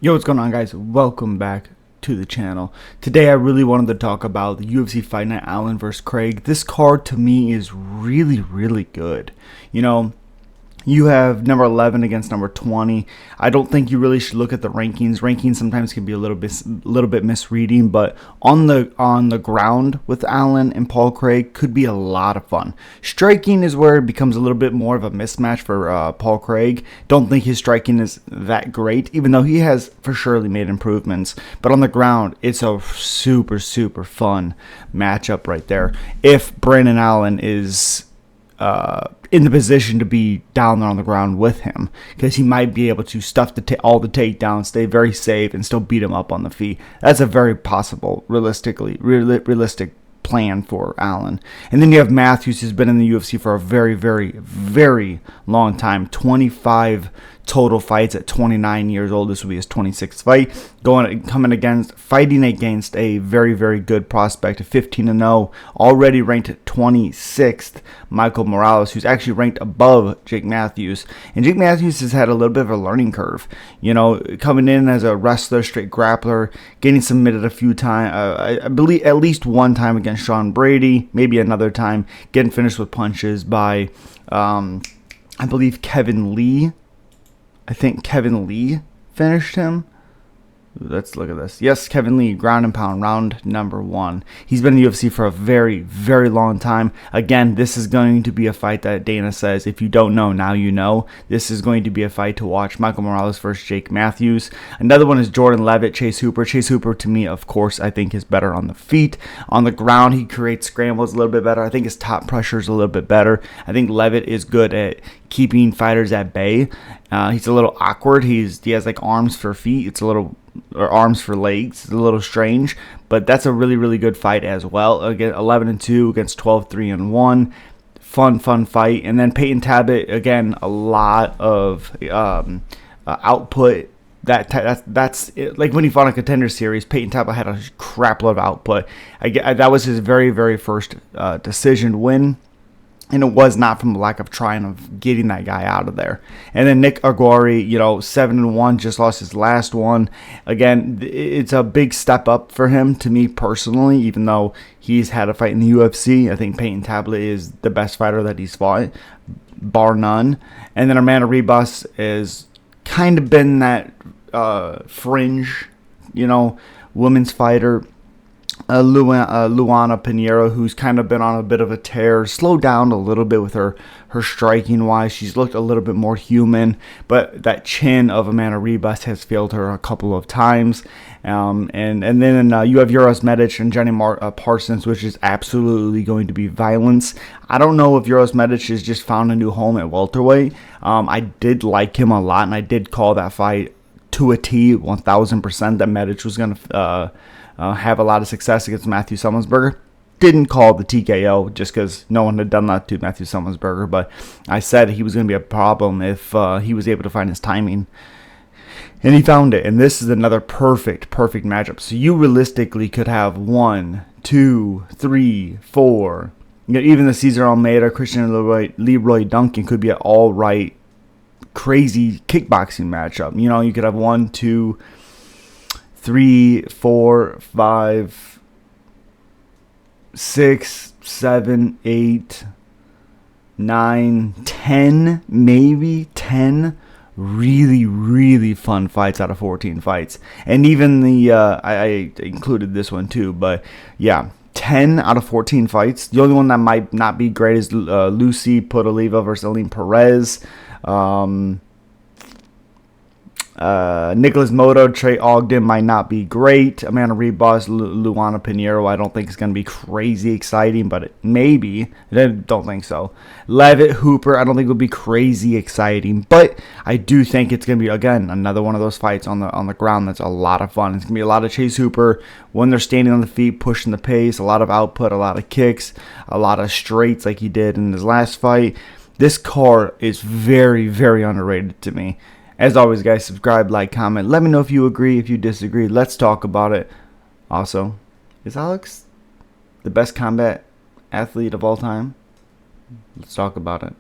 Yo, what's going on, guys? Welcome back to the channel. Today I really wanted to talk about the UFC Fight Night Allen versus Craig. This card to me is really good. You have number 11 against number 20. I don't think you really should look at the rankings. Rankings sometimes can be a little bit misreading, but on the ground with Allen and Paul Craig could be a lot of fun. Striking is where it becomes a little bit more of a mismatch for Paul Craig. Don't think his striking is that great, even though he has for surely made improvements. But on the ground, it's a super fun matchup right there. If Brandon Allen is in the position to be down there on the ground with him, because he might be able to stuff all the takedowns, stay very safe, and still beat him up on the feet. That's a very possible, realistic plan for Allen. And then you have Matthews, who's been in the UFC for a very long time. 25 total fights at 29 years old. This will be his 26th fight. Fighting against a very good prospect, a 15-0, already ranked at 26th, Michael Morales, who's actually ranked above Jake Matthews. And Jake Matthews has had a little bit of a learning curve. Coming in as a wrestler, straight grappler, getting submitted a few times. I believe at least one time against Sean Brady, maybe another time getting finished with punches by, I believe Kevin Lee. I think Kevin Lee finished him. Let's look at this. Yes, Kevin Lee, ground and pound, round number 1. He's been in the UFC for a very long time. Again, this is going to be a fight that Dana says, if you don't know, now you know. This is going to be a fight to watch. Michael Morales versus Jake Matthews. Another one is Jordan Leavitt, Chase Hooper. Chase Hooper, to me, of course, I think is better on the feet. On the ground, he creates scrambles a little bit better. I think his top pressure is a little bit better. I think Leavitt is good at keeping fighters at bay. He's a little awkward. He has like arms for feet. Or arms for legs. It's a little strange, but that's a really good fight as well. Again, 11-2 against 12-3-1. Fun fight. And then Peyton Tabit, again, a lot of output. That's it. Like when he fought a Contender Series, Peyton Tabit had a crap load of output. That was his very first decision win. And it was not from the lack of trying of getting that guy out of there. And then Nick Aguirre, 7-1, just lost his last one. Again, it's a big step up for him, to me personally, even though he's had a fight in the UFC. I think Peyton Tablet is the best fighter that he's fought, bar none. And then Amanda Ribas has kind of been that fringe, women's fighter. Luana Pinheiro, who's kind of been on a bit of a tear, slowed down a little bit with her striking wise. She's looked a little bit more human, but that chin of Amanda Ribas has failed her a couple of times. And then you have Uros Medic and Jenny Parsons, which is absolutely going to be violence. I don't know if Uros Medic has just found a new home at welterweight. I did like him a lot, and I did call that fight to a T, 1000%, that Medic was going to have a lot of success against Matthew Summonsberger. Didn't call the TKO just because no one had done that to Matthew Summonsberger, but I said he was going to be a problem if he was able to find his timing. And he found it, and this is another perfect matchup. So you realistically could have 1, 2, 3, 4. Even the Cesar Almeida, Christian Leroy Duncan could be an all right, crazy kickboxing matchup. You could have 1, 2, 3, 4, 5, 6, 7, 8, 9, 10, maybe 10 really fun fights out of 14 fights. And even I included this one too, but yeah, 10 out of 14 fights. The only one that might not be great is Lucy Podoliva versus Aline Perez. Nicholas Moto, Trey Ogden might not be great. Amanda Ribas, Luana Pinheiro, I don't think is going to be crazy exciting, but maybe. I don't think so. Leavitt, Hooper, I don't think will be crazy exciting, but I do think it's going to be, again, another one of those fights on the ground that's a lot of fun. It's going to be a lot of Chase Hooper when they're standing on the feet, pushing the pace, a lot of output, a lot of kicks, a lot of straights like he did in his last fight. This card is very underrated to me. As always, guys, subscribe, like, comment. Let me know if you agree, if you disagree. Let's talk about it. Also, is Alex the best combat athlete of all time? Let's talk about it.